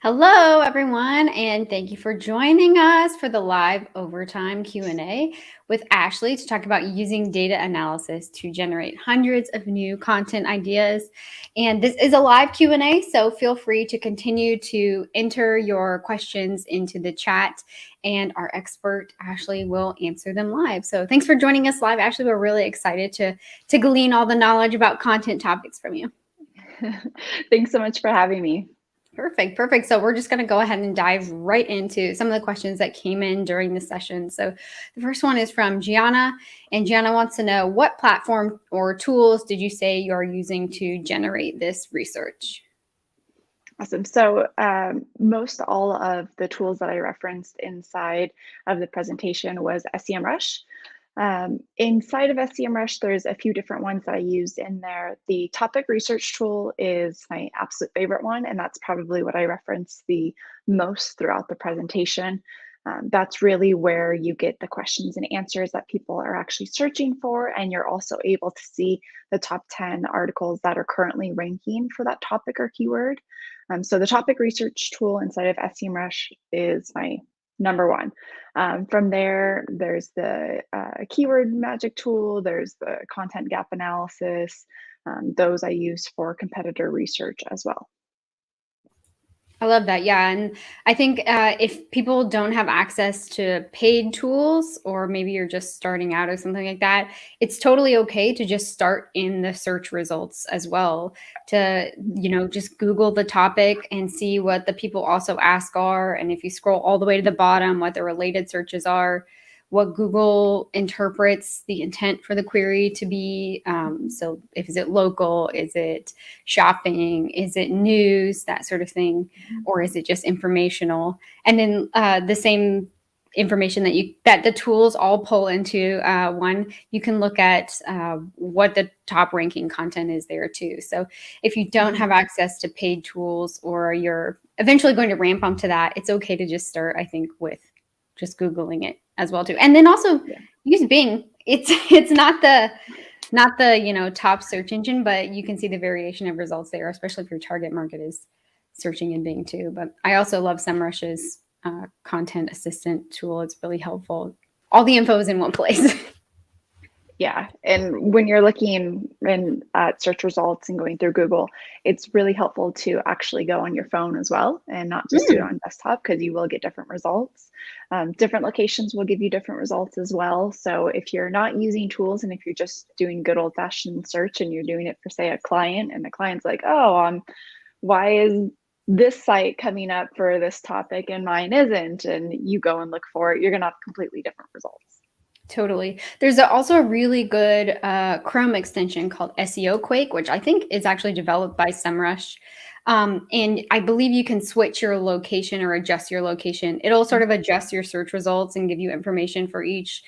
Hello, everyone, and thank you for joining us for the live overtime Q&A with Ashley to talk about using data analysis to generate hundreds of new content ideas. And this is a live Q&A, so feel free to continue to enter your questions into the chat, and our expert Ashley will answer them live. So thanks for joining us live, Ashley. We're really excited to glean all the knowledge about content topics from you. Thanks so much for having me. Perfect. So we're just going to go ahead and dive right into some of the questions that came in during the session. So the first one is from Gianna, and Gianna wants to know, what platform or tools did you say you're using to generate this research? Awesome. So most all of the tools that I referenced inside of the presentation was SEMrush. Inside of SEMrush, there's a few different ones that I used in there. The topic research tool is my absolute favorite one, and that's probably what I reference the most throughout the presentation. That's really where you get the questions and answers that people are actually searching for, and you're also able to see the top 10 articles that are currently ranking for that topic or keyword. So the topic research tool inside of SEMrush is my number one. From there, there's the keyword magic tool, there's the content gap analysis. Those I use for competitor research as well. I love that. Yeah. And I think if people don't have access to paid tools, or maybe you're just starting out or something like that, it's totally okay to just start in the search results as well, to, just Google the topic and see what the people also ask are. And if you scroll all the way to the bottom, what the related searches are, what Google interprets the intent for the query to be. So is it local? Is it shopping? Is it news? That sort of thing. Or is it just informational? And then the same information that the tools all pull into one, you can look at what the top ranking content is there too. So if you don't have access to paid tools, or you're eventually going to ramp up to that, it's okay to just start, I think, with just Googling it as well too. And then also use Bing. It's not the top search engine, but you can see the variation of results there, especially if your target market is searching in Bing too. But I also love SEMrush's content assistant tool. It's really helpful. All the info is in one place. Yeah, and when you're looking at search results and going through Google, it's really helpful to actually go on your phone as well, and not just do it on desktop, because you will get different results. Different locations will give you different results as well. So if you're not using tools, and if you're just doing good old-fashioned search and you're doing it for, say, a client, and the client's like, oh, why is this site coming up for this topic and mine isn't, and you go and look for it, you're going to have completely different results. Totally. There's also a really good Chrome extension called SEO Quake, which I think is actually developed by SEMrush. And I believe you can switch your location or adjust your location. It'll sort of adjust your search results and give you information for each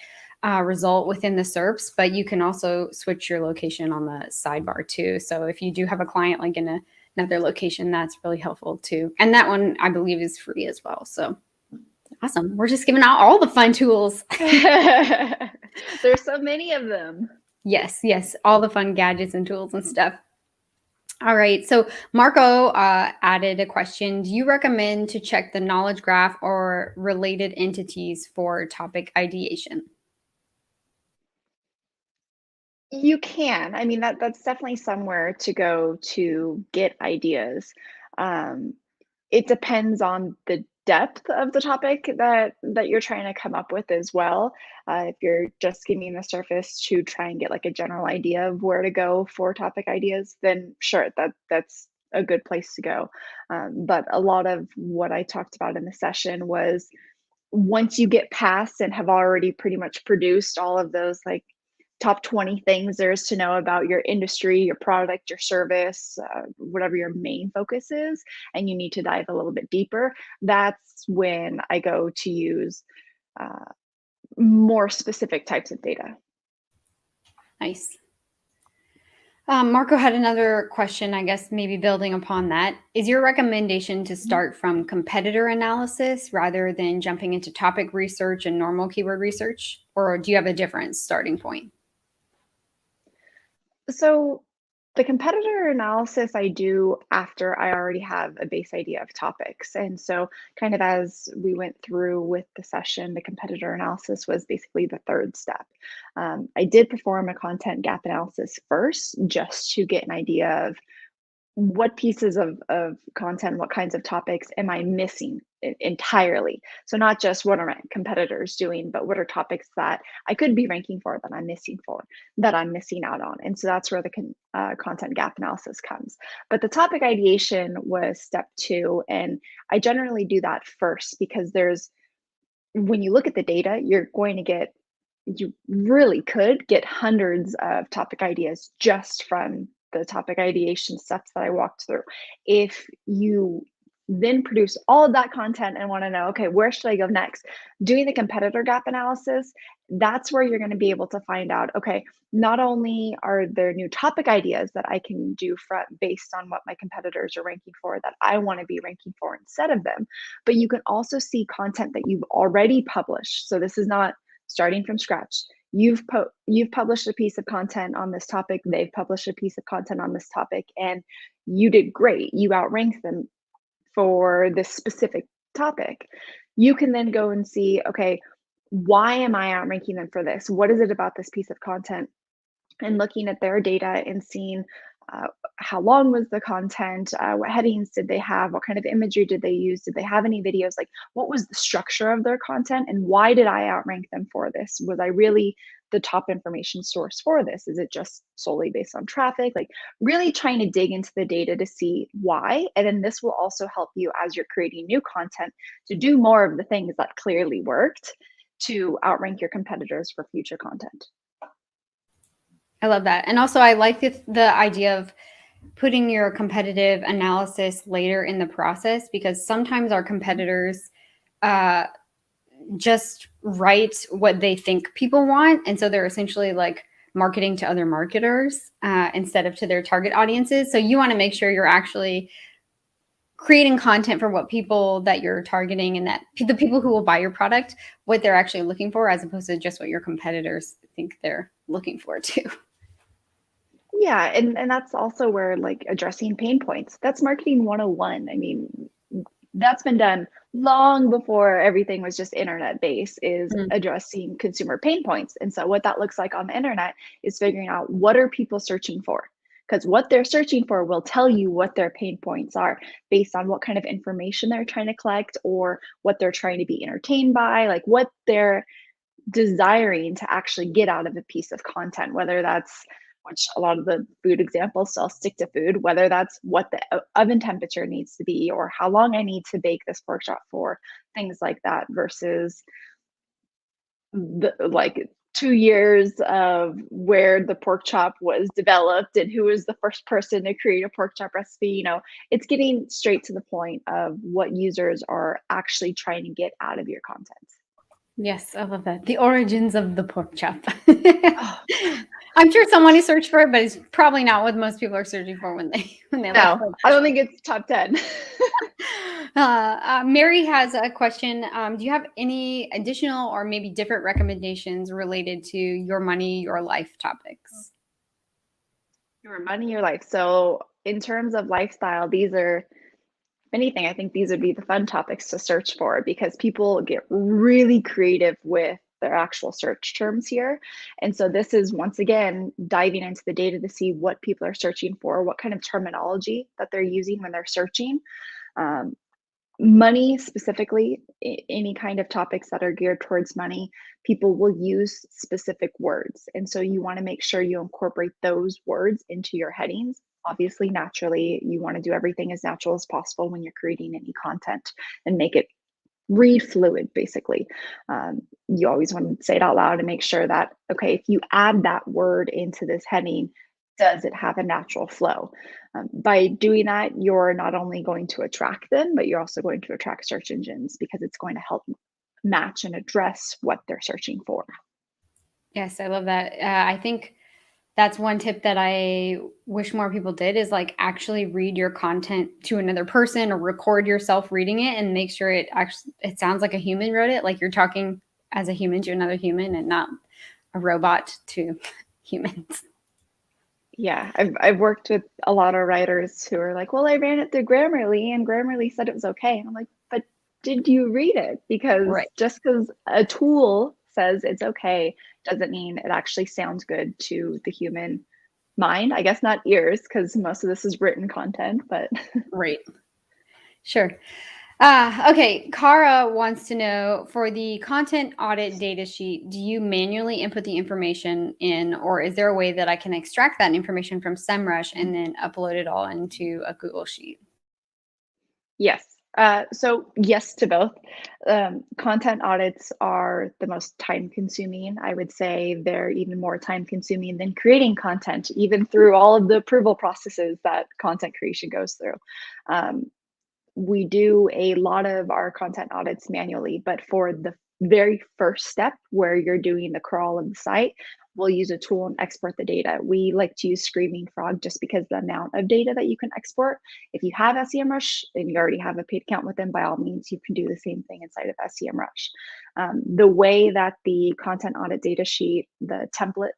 result within the SERPs, but you can also switch your location on the sidebar too. So if you do have a client like in another location, that's really helpful too. And that one, I believe, is free as well. So awesome. We're just giving out all the fun tools. There's so many of them. Yes. All the fun gadgets and tools and stuff. All right. So Marco added a question. Do you recommend to check the knowledge graph or related entities for topic ideation? You can. I mean, that's definitely somewhere to go to get ideas. It depends on the depth of the topic that you're trying to come up with as well. If you're just skimming the surface to try and get like a general idea of where to go for topic ideas, then sure, that's a good place to go. But a lot of what I talked about in the session was, once you get past and have already pretty much produced all of those like top 20 things there is to know about your industry, your product, your service, whatever your main focus is, and you need to dive a little bit deeper, that's when I go to use more specific types of data. Nice. Marco had another question, I guess maybe building upon that. Is your recommendation to start from competitor analysis rather than jumping into topic research and normal keyword research? Or do you have a different starting point? So The competitor analysis I do after I already have a base idea of topics. And so, kind of as we went through with the session, the competitor analysis was basically the third step. I did perform a content gap analysis first just to get an idea of what pieces of content, what kinds of topics am I missing entirely? So not just what are my competitors doing, but what are topics that I could be ranking for that I'm missing for, that I'm missing out on. And so that's where the content gap analysis comes. But the topic ideation was step two, and I generally do that first because when you look at the data, you really could get hundreds of topic ideas just from the topic ideation steps that I walked through. If you then produce all of that content and want to know, okay, where should I go next? Doing the competitor gap analysis, that's where you're going to be able to find out, okay, not only are there new topic ideas that I can do based on what my competitors are ranking for that I want to be ranking for instead of them, but you can also see content that you've already published. So this is not starting from scratch. You've published a piece of content on this topic, they've published a piece of content on this topic, and you did great. You outranked them for this specific topic. You can then go and see, okay, why am I outranking them for this? What is it about this piece of content? And looking at their data and seeing how long was the content, what headings did they have, what kind of imagery did they use, did they have any videos, like what was the structure of their content, and why did I outrank them for this? Was I really the top information source for this? Is it just solely based on traffic? Like really trying to dig into the data to see why. And then this will also help you as you're creating new content to do more of the things that clearly worked to outrank your competitors for future content. I love that. And also, I like the idea of putting your competitive analysis later in the process, because sometimes our competitors uh, just write what they think people want. And so they're essentially like marketing to other marketers instead of to their target audiences. So you want to make sure you're actually creating content for what people that you're targeting, and that the people who will buy your product, what they're actually looking for, as opposed to just what your competitors think they're looking for too. Yeah, and that's also where like addressing pain points. That's marketing 101. I mean, that's been done long before everything was just internet based, is addressing consumer pain points. And so what that looks like on the internet is figuring out what are people searching for? Because what they're searching for will tell you what their pain points are based on what kind of information they're trying to collect or what they're trying to be entertained by, like what they're desiring to actually get out of a piece of content, whether that's, which a lot of the food examples still stick to food, whether that's what the oven temperature needs to be or how long I need to bake this pork chop for, things like that, versus the like 2 years of where the pork chop was developed and who was the first person to create a pork chop recipe. It's getting straight to the point of what users are actually trying to get out of your content. Yes, I love that. The origins of the pork chop. Oh, I'm sure somebody searched for it, but it's probably not what most people are searching for when they like no, pork I don't chop. think it's top 10. Mary has a question. Do you have any additional or maybe different recommendations related to your money, your life topics? Your money, your life. So, in terms of lifestyle, these are, if anything, I think these would be the fun topics to search for because people get really creative with their actual search terms here. And so, this is once again diving into the data to see what people are searching for, what kind of terminology that they're using when they're searching. Um, Money specifically, any kind of topics that are geared towards money, people will use specific words. And so you want to make sure you incorporate those words into your headings. Obviously, naturally, you want to do everything as natural as possible when you're creating any content and make it read fluid, basically. You always want to say it out loud and make sure that, okay, if you add that word into this heading, does it have a natural flow? By doing that, you're not only going to attract them, but you're also going to attract search engines because it's going to help match and address what they're searching for. Yes, I love that. I think that's one tip that I wish more people did, is like actually read your content to another person or record yourself reading it and make sure it sounds like a human wrote it, like you're talking as a human to another human and not a robot to humans. Yeah, I've worked with a lot of writers who are like, "Well, I ran it through Grammarly, and Grammarly said it was okay." And I'm like, "But did you read it? Because Right. just because a tool says it's okay doesn't mean it actually sounds good to the human mind." I guess not ears, because most of this is written content, but Right. Sure. Okay, Kara wants to know for the content audit data sheet, do you manually input the information in, or is there a way that I can extract that information from SEMrush and then upload it all into a Google Sheet? yes. So yes to both. Content audits are the most time consuming. I would say they're even more time consuming than creating content, even through all of the approval processes that content creation goes through. Um, we do a lot of our content audits manually, but for the very first step where you're doing the crawl of the site, we'll use a tool and export the data. We like to use Screaming Frog just because the amount of data that you can export. If you have SEMrush and you already have a paid account with them, by all means, you can do the same thing inside of SEMrush. The way that the content audit data sheet, the template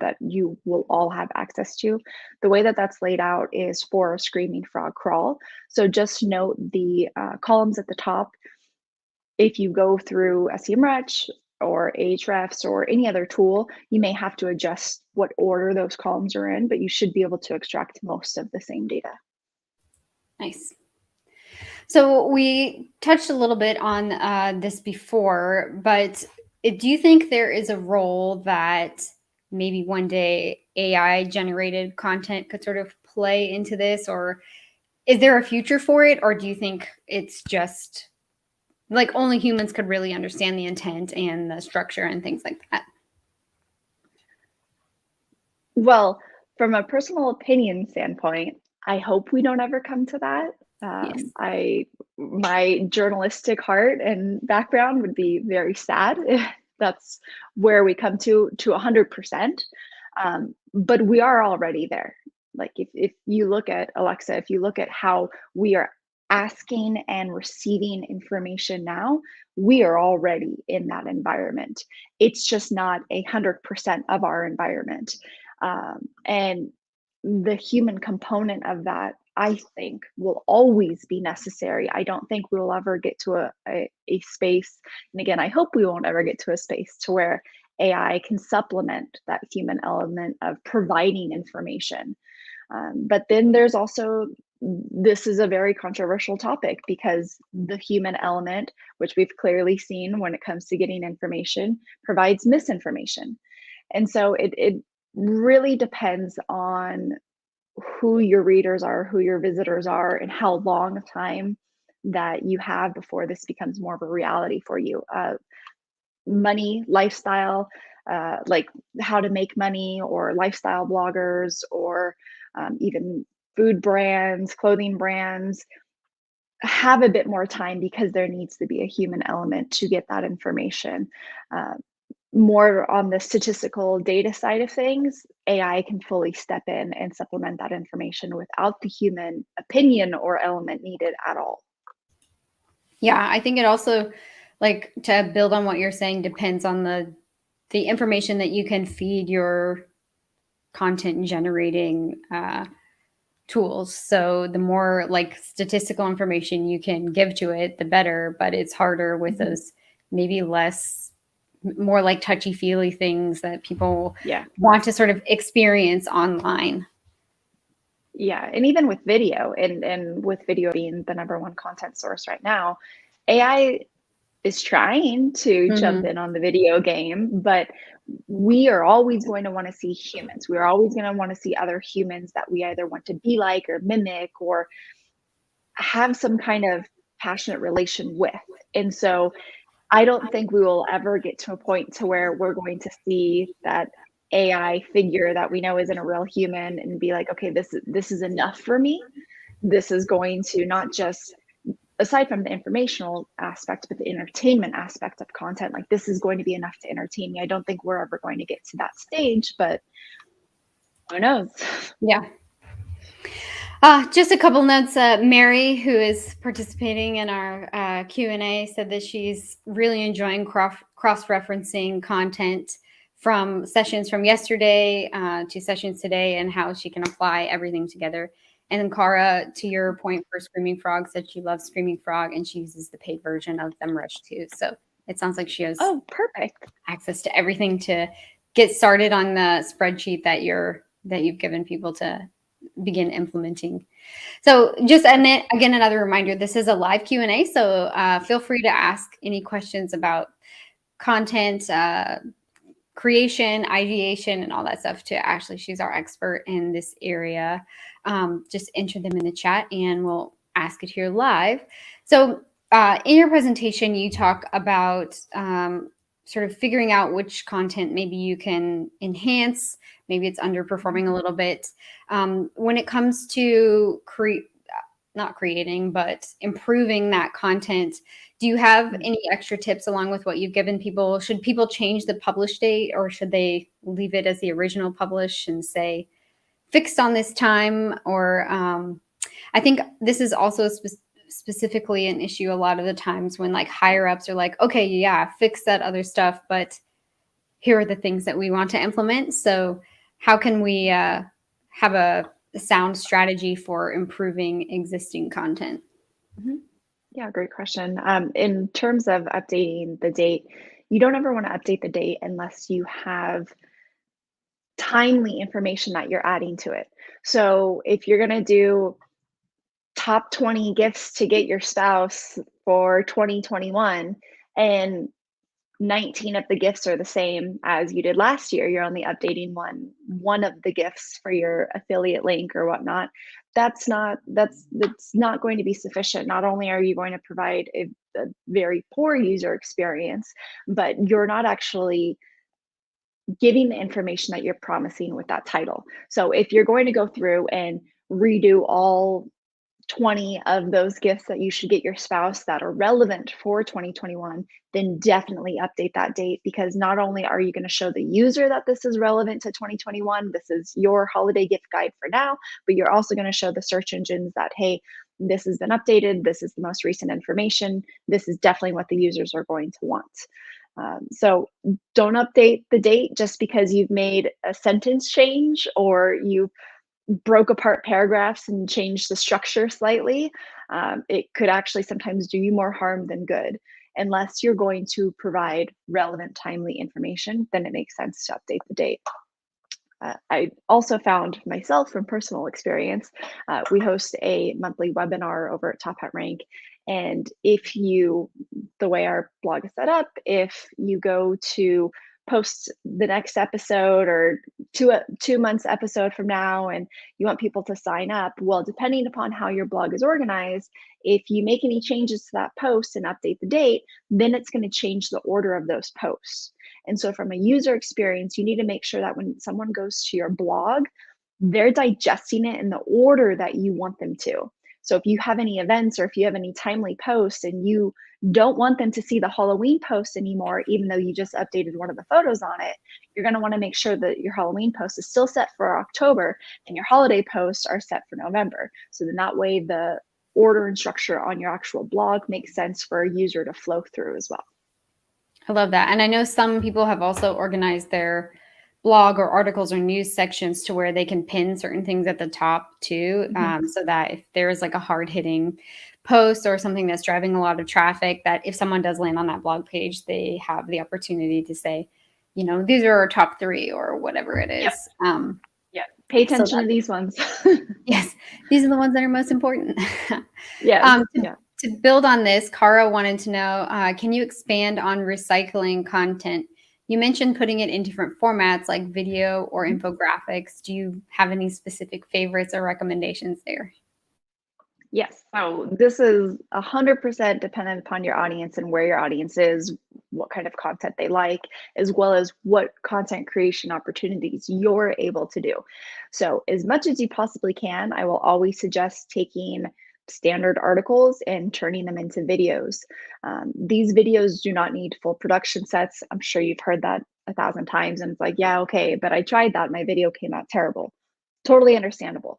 that you will all have access to, the way that that's laid out is for a Screaming Frog crawl. So just note the columns at the top. If you go through SEMrush or Ahrefs or any other tool, you may have to adjust what order those columns are in, but you should be able to extract most of the same data. Nice. So we touched a little bit on this before, but do you think there is a role that maybe one day AI generated content could sort of play into this, or is there a future for it, or do you think it's just like only humans could really understand the intent and the structure and things like that? Well, from a personal opinion standpoint, I hope we don't ever come to that. Yes. I my journalistic heart and background would be very sad if that's where we come to 100%. But we are already there. Like if you look at Alexa, if you look at how we are asking and receiving information now, we are already in that environment. It's just not 100% of our environment. And the human component of that, I think, will always be necessary. I don't think we'll ever get to a space, and again, I hope we won't ever get to a space to where AI can supplement that human element of providing information. But then there's also, this is a very controversial topic because the human element, which we've clearly seen when it comes to getting information, provides misinformation. And so it really depends on who your readers are, who your visitors are, and how long of time that you have before this becomes more of a reality for you. Money, lifestyle, like how to make money, or lifestyle bloggers, or even food brands, clothing brands have a bit more time because there needs to be a human element to get that information. Uh, More on the statistical data side of things, AI can fully step in and supplement that information without the human opinion or element needed at all. Yeah, I think it also, like, to build on what you're saying, depends on the information that you can feed your content generating tools. So the more like statistical information you can give to it, the better. But it's harder with Mhm. those maybe less, more like touchy feely things that people Yeah. want to sort of experience online. Yeah, and even with video, and with video being the number one content source right now, AI is trying to jump Hmm. in on the video game, but we are always going to want to see humans. We're always going to want to see other humans that we either want to be like or mimic or have some kind of passionate relation with. And so I don't think we will ever get to a point to where we're going to see that AI figure that we know isn't a real human and be like, okay, this is enough for me. This is going to not just, aside from the informational aspect, but the entertainment aspect of content. Like this is going to be enough to entertain me. I don't think we're ever going to get to that stage, but who knows? Yeah. Just a couple notes. Mary, who is participating in our Q&A, said that she's really enjoying cross-referencing content from sessions from yesterday to sessions today and how she can apply everything together. And then Cara, to your point for Screaming Frog, said she loves Screaming Frog and she uses the paid version of SEMrush too. So it sounds like she has Oh, perfect. access to everything to get started on the spreadsheet that you've given people to begin implementing. So just and then, again, another reminder: this is a live Q&A, so feel free to ask any questions about content creation, ideation, and all that stuff to Ashley. She's our expert in this area. Just enter them in the chat, and we'll ask it here live. So in your presentation, you talk about sort of figuring out which content maybe you can enhance. Maybe it's underperforming a little bit. When it comes to not creating, but improving that content, do you have any extra tips along with what you've given people? Should people change the publish date or should they leave it as the original publish and say fixed on this time? Or I think this is also specifically an issue a lot of the times when like higher ups are like, okay, yeah, fix that other stuff, but here are the things that we want to implement. So how can we have a sound strategy for improving existing content? Mhm. Yeah, great question. In terms of updating the date, you don't ever want to update the date unless you have timely information that you're adding to it. So if you're going to do top 20 gifts to get your spouse for 2021 and 19 of the gifts are the same as you did last year, you're only updating one of the gifts for your affiliate link or whatnot. That's not going to be sufficient. Not only are you going to provide a very poor user experience, but you're not actually giving the information that you're promising with that title. So if you're going to go through and redo all 20 of those gifts that you should get your spouse that are relevant for 2021, then definitely update that date, because not only are you going to show the user that this is relevant to 2021, this is your holiday gift guide for now, but you're also going to show the search engines that, hey, this has been updated, this is the most recent information, this is definitely what the users are going to want. So don't update the date just because you've made a sentence change or you broke apart paragraphs and changed the structure slightly. It could actually sometimes do you more harm than good. Unless you're going to provide relevant, timely information, then it makes sense to update the date. I also found myself from personal experience, we host a monthly webinar over at Top Hat Rank. And the way our blog is set up, if you go to post the next episode or 2 months episode from now and you want people to sign up, well, depending upon how your blog is organized, if you make any changes to that post and update the date, then it's going to change the order of those posts. And so, from a user experience, you need to make sure that when someone goes to your blog, they're digesting it in the order that you want them to. So, if you have any events or if you have any timely posts and you don't want them to see the Halloween post anymore, even though you just updated one of the photos on it, you're going to want to make sure that your Halloween post is still set for October and your holiday posts are set for November. So then that way the order and structure on your actual blog makes sense for a user to flow through as well. I love that. And I know some people have also organized their blog or articles or news sections to where they can pin certain things at the top too, so that if there is like a hard hitting post or something that's driving a lot of traffic, that if someone does land on that blog page, they have the opportunity to say, you know, these are our top 3 or whatever it is. Yeah. Pay So attention to these ones. yes, these are the ones that are most important. Yes. To build on this, Cara wanted to know, can you expand on recycling content? You mentioned putting it in different formats like video or infographics. Do you have any specific favorites or recommendations there? Yes. So this is 100% dependent upon your audience and where your audience is, what kind of content they like, as well as what content creation opportunities you're able to do. So, as much as you possibly can, I will always suggest taking standard articles and turning them into videos. These videos do not need full production sets. I'm sure you've heard that 1,000 times, and it's like, yeah, okay, but I tried that. My video came out terrible. Totally understandable.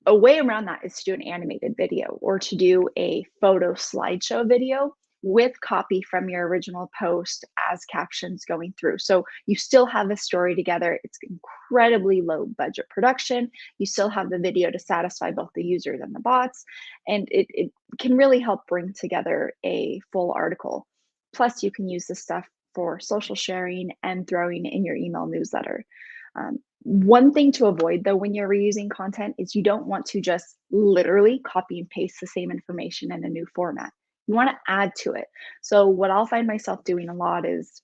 A way around that is to do an animated video or to do a photo slideshow video with copy from your original post as captions going through. So you still have the story together. It's incredibly low budget production. You still have the video to satisfy both the users and the bots. And it can really help bring together a full article. Plus, you can use this stuff for social sharing and throwing in your email newsletter. One thing to avoid though when you're reusing content is you don't want to just literally copy and paste the same information in a new format. You want to add to it. So what I'll find myself doing a lot is,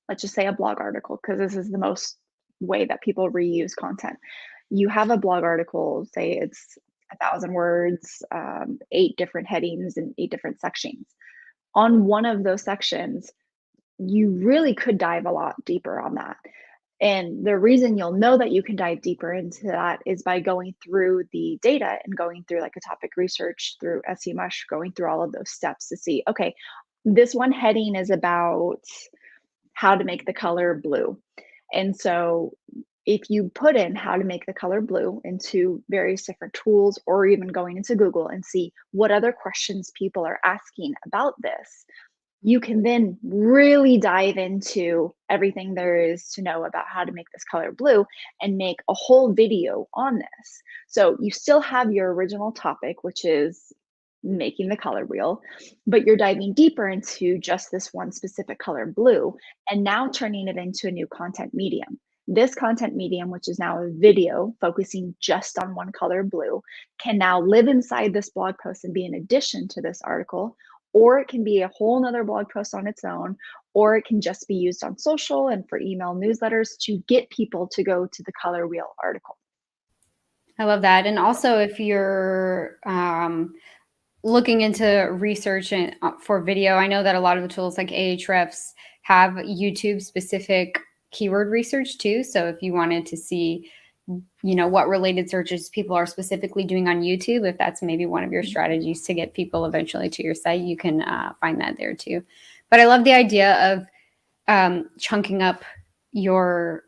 let's just say a blog article, because this is the most way that people reuse content. You have a blog article, say it's 1,000 words, 8 different headings and 8 different sections. On one of those sections, you really could dive a lot deeper on that. And the reason you'll know that you can dive deeper into that is by going through the data and going through like a topic research through SEMrush, going through all of those steps to see, okay, this one heading is about how to make the color blue. And so if you put in how to make the color blue into various different tools, or even going into Google and see what other questions people are asking about this, you can then really dive into everything there is to know about how to make this color blue and make a whole video on this. So you still have your original topic, which is making the color wheel, but you're diving deeper into just this one specific color blue and now turning it into a new content medium. This content medium, which is now a video focusing just on one color blue, can now live inside this blog post and be an addition to this article, or it can be a whole nother blog post on its own, or it can just be used on social and for email newsletters to get people to go to the color wheel article. I love that. And also, if you're looking into research and, for video, I know that a lot of the tools like Ahrefs have YouTube specific keyword research too. So if you wanted to see, what related searches people are specifically doing on YouTube, if that's maybe one of your strategies to get people eventually to your site, you can find that there too. But I love the idea of chunking up your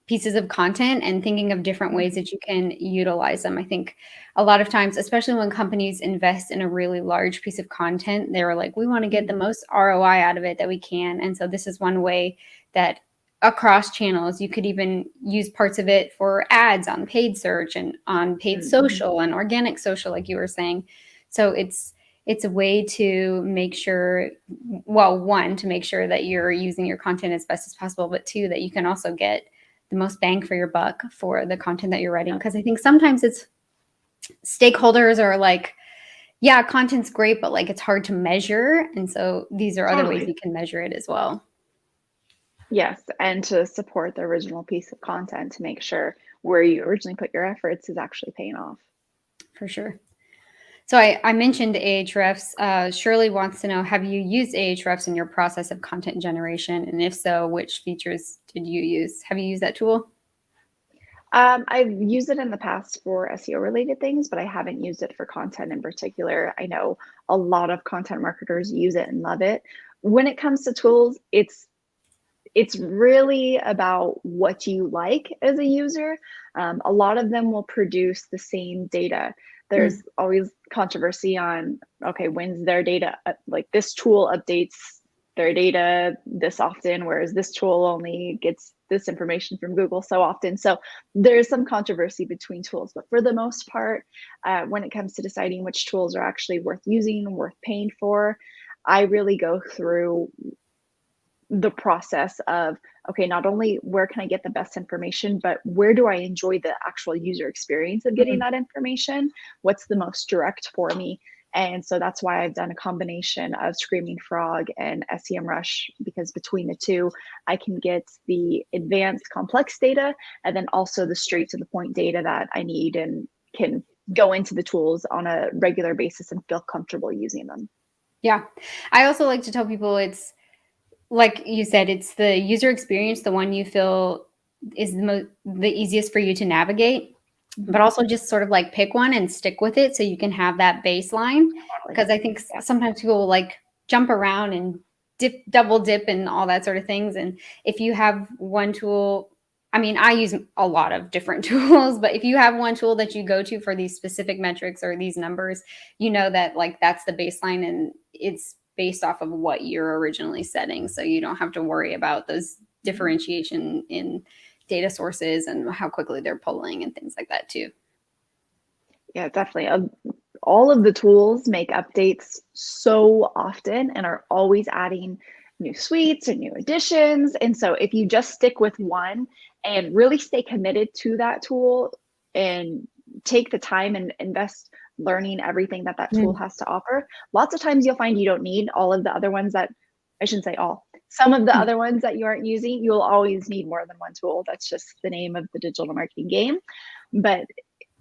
pieces of content and thinking of different ways that you can utilize them. I think a lot of times, especially when companies invest in a really large piece of content, they're like, we want to get the most ROI out of it that we can. And so this is one way that across channels, you could even use parts of it for ads on paid search and on paid social and organic social, like you were saying. So it's a way to make sure, well, one, to make sure that you're using your content as best as possible, but two, that you can also get the most bang for your buck for the content that you're writing. Because I think sometimes it's stakeholders are like, yeah, content's great, but like it's hard to measure. And so these are other ways you can measure it as well. Yes, and to support the original piece of content to make sure where you originally put your efforts is actually paying off. For sure. So I mentioned Ahrefs. Shirley wants to know, have you used Ahrefs in your process of content generation? And if so, which features did you use? Have you used that tool? I've used it in the past for SEO related things, but I haven't used it for content in particular. I know a lot of content marketers use it and love it. When it comes to tools, it's really about what you like as a user. A lot of them will produce the same data. There's always controversy on, okay, when's their data, like this tool updates their data this often, whereas this tool only gets this information from Google so often. So there's some controversy between tools, but for the most part, when it comes to deciding which tools are actually worth using, worth paying for, I really go through the process of, okay, not only where can I get the best information, but where do I enjoy the actual user experience of getting that information? What's the most direct for me? And so that's why I've done a combination of Screaming Frog and SEMrush, because between the two, I can get the advanced complex data and then also the straight to the point data that I need and can go into the tools on a regular basis and feel comfortable using them. Yeah. I also like to tell people it's, like you said, it's the user experience, the one you feel is the easiest for you to navigate, but also just sort of like pick one and stick with it so you can have that baseline. Because I think sometimes people will like jump around and double dip and all that sort of things. And if you have one tool, I mean, I use a lot of different tools, but if you have one tool that you go to for these specific metrics or these numbers, you know that like that's the baseline and it's based off of what you're originally setting. So you don't have to worry about those differentiation in data sources and how quickly they're pulling and things like that too. Yeah, definitely. All of the tools make updates so often and are always adding new suites or new additions. And so if you just stick with one and really stay committed to that tool and take the time and invest learning everything that that tool Mm. has to offer, lots of times you'll find you don't need all of the other ones that, I shouldn't say all, some of the other ones that you aren't using. You'll always need more than one tool. That's just the name of the digital marketing game. But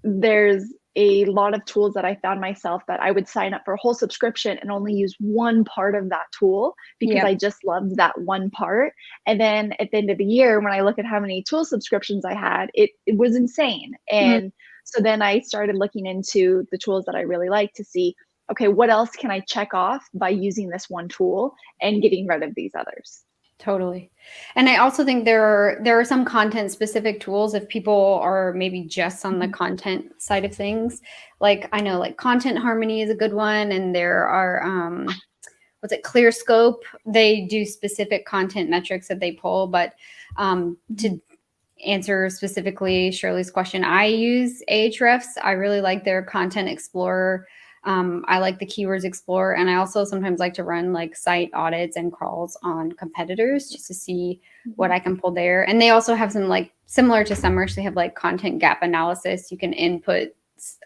there's a lot of tools that I found myself that I would sign up for a whole subscription and only use one part of that tool because I Yep. just loved that one part. And then at the end of the year, when I look at how many tool subscriptions I had, it was insane. Mm. And so then I started looking into the tools that I really like to see, okay, what else can I check off by using this one tool and getting rid of these others? Totally. And I also think there are some content specific tools if people are maybe just on the Mhm. content side of things. Like I know like Content Harmony is a good one, and there are what's it, Clear Scope. They do specific content metrics that they pull, but Mhm. to answer specifically Shirley's question, I use Ahrefs. I really like their Content Explorer. I like the Keywords Explorer, and I also sometimes like to run like site audits and crawls on competitors just to see what Mhm. I can pull there. And they also have some like similar to Semrush. They have like content gap analysis. You can input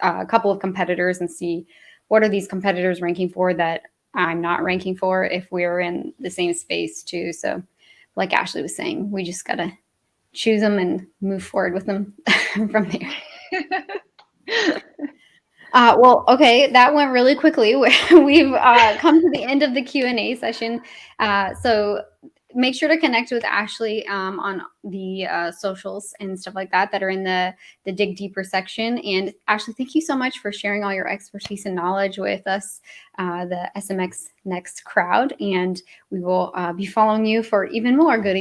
a couple of competitors and see what are these competitors ranking for that I'm not ranking for if we're in the same space too. So, like Ashley was saying, we just gotta choose them and move forward with them from there. Well, okay, that went really quickly. We've come to the end of the Q&A session. So make sure to connect with Ashley on the socials and stuff like that that are in the Dig Deeper section. And Ashley, thank you so much for sharing all your expertise and knowledge with us, the SMX Next crowd. And we will be following you for even more goodies.